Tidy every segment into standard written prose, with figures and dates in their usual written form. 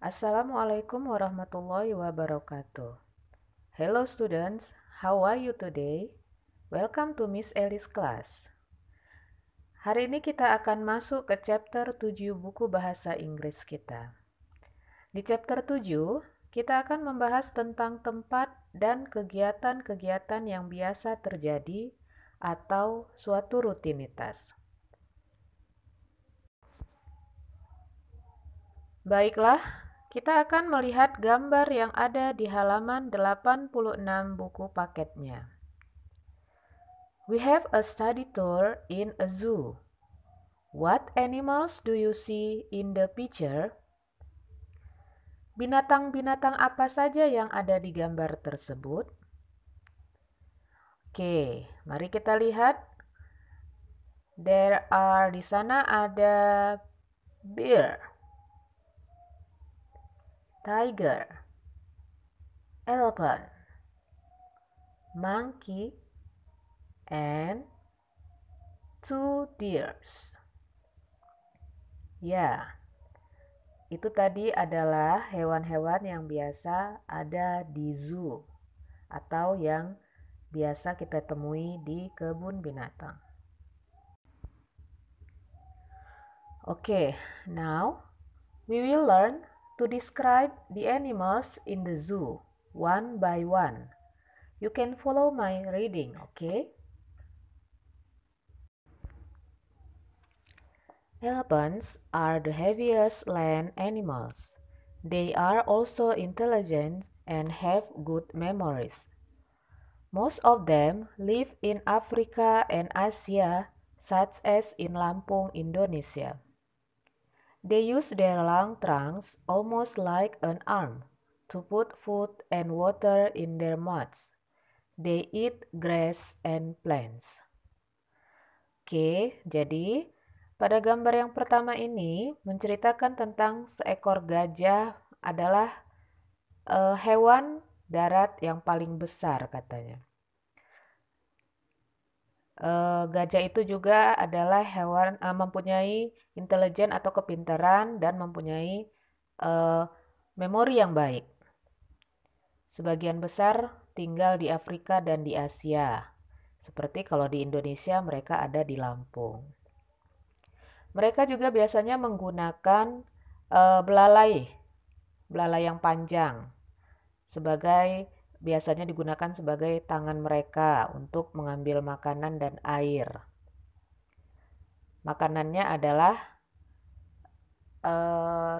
Assalamualaikum warahmatullahi wabarakatuh. Hello students, how are you today? Welcome to Miss Ellie's class. Hari ini kita akan masuk ke chapter 7 buku bahasa Inggris kita. Di chapter 7, kita akan membahas tentang tempat dan kegiatan-kegiatan yang biasa terjadi atau suatu rutinitas. Baiklah, kita akan melihat gambar yang ada di halaman 86 buku paketnya. We have a study tour in a zoo. What animals do you see in the picture? Binatang-binatang apa saja yang ada di gambar tersebut? Oke, mari kita lihat. Di sana ada bear, tiger, elephant, monkey, and 2 deers. Ya, itu tadi adalah hewan-hewan yang biasa ada di zoo atau yang biasa kita temui di kebun binatang. Okay, now we will learn to describe the animals in the zoo one by one. You can follow my reading, okay? Elephants are the heaviest land animals. They are also intelligent and have good memories. Most of them live in Africa and Asia, such as in Lampung, Indonesia. They use their long trunks, almost like an arm, to put food and water in their mouths. They eat grass and plants. Oke, jadi pada gambar yang pertama ini menceritakan tentang seekor gajah adalah hewan darat yang paling besar katanya. Gajah itu juga adalah hewan mempunyai intelijen atau kepintaran dan mempunyai memori yang baik. Sebagian besar tinggal di Afrika dan di Asia. Seperti kalau di Indonesia mereka ada di Lampung. Mereka juga biasanya menggunakan belalai yang panjang biasanya digunakan sebagai tangan mereka untuk mengambil makanan dan air. Makanannya adalah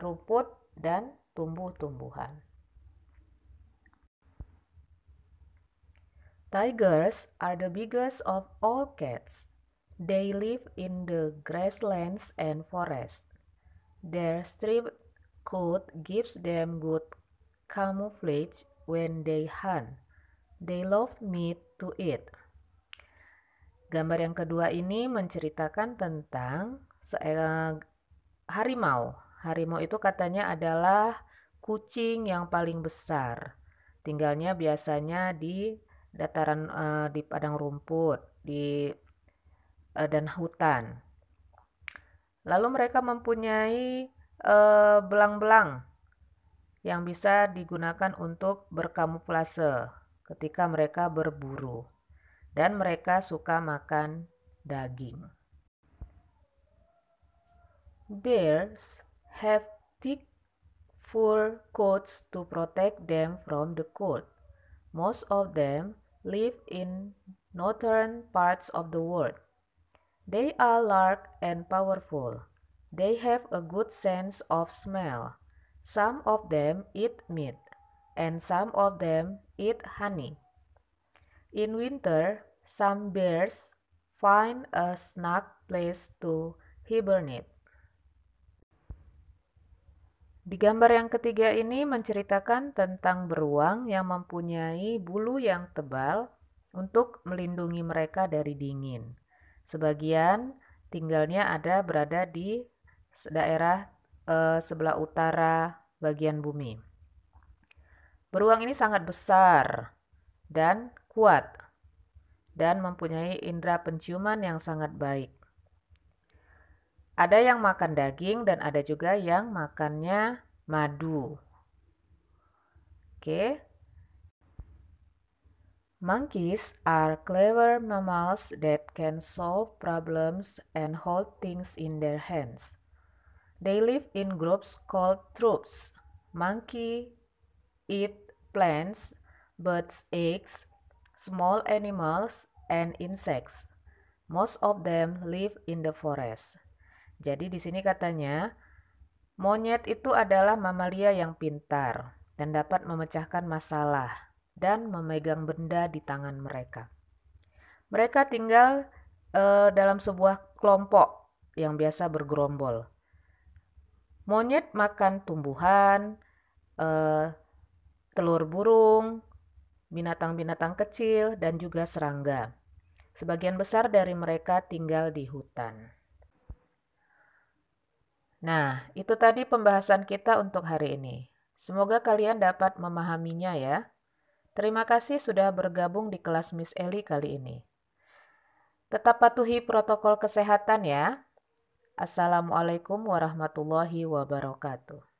rumput dan tumbuh-tumbuhan. Tigers are the biggest of all cats. They live in the grasslands and forests. Their striped coat gives them good camouflage when they hunt. They love meat to eat. Gambar yang kedua ini menceritakan tentang harimau. Harimau itu katanya adalah kucing yang paling besar. Tinggalnya biasanya di dataran di padang rumput, dan hutan. Lalu mereka mempunyai belang-belang yang bisa digunakan untuk berkamuflase ketika mereka berburu. Dan mereka suka makan daging. Bears have thick fur coats to protect them from the cold. Most of them live in northern parts of the world. They are large and powerful. They have a good sense of smell. Some of them eat meat, and some of them eat honey. In winter, some bears find a snug place to hibernate. Di gambar yang ketiga ini menceritakan tentang beruang yang mempunyai bulu yang tebal untuk melindungi mereka dari dingin. Sebagian tinggalnya berada di daerah sebelah utara bagian bumi. Beruang ini sangat besar dan kuat dan mempunyai indera penciuman yang sangat baik. Ada yang makan daging dan ada juga yang makannya madu. Oke. Monkeys are clever mammals that can solve problems and hold things in their hands. They live in groups called troops. Monkey eat plants, birds' eggs, small animals, and insects. Most of them live in the forest. Jadi di sini katanya, monyet itu adalah mamalia yang pintar dan dapat memecahkan masalah dan memegang benda di tangan mereka. Mereka tinggal dalam sebuah kelompok yang biasa bergerombol. Monyet makan tumbuhan, telur burung, binatang-binatang kecil, dan juga serangga. Sebagian besar dari mereka tinggal di hutan. Nah, itu tadi pembahasan kita untuk hari ini. Semoga kalian dapat memahaminya ya. Terima kasih sudah bergabung di kelas Miss Eli kali ini. Tetap patuhi protokol kesehatan ya. Assalamualaikum warahmatullahi wabarakatuh.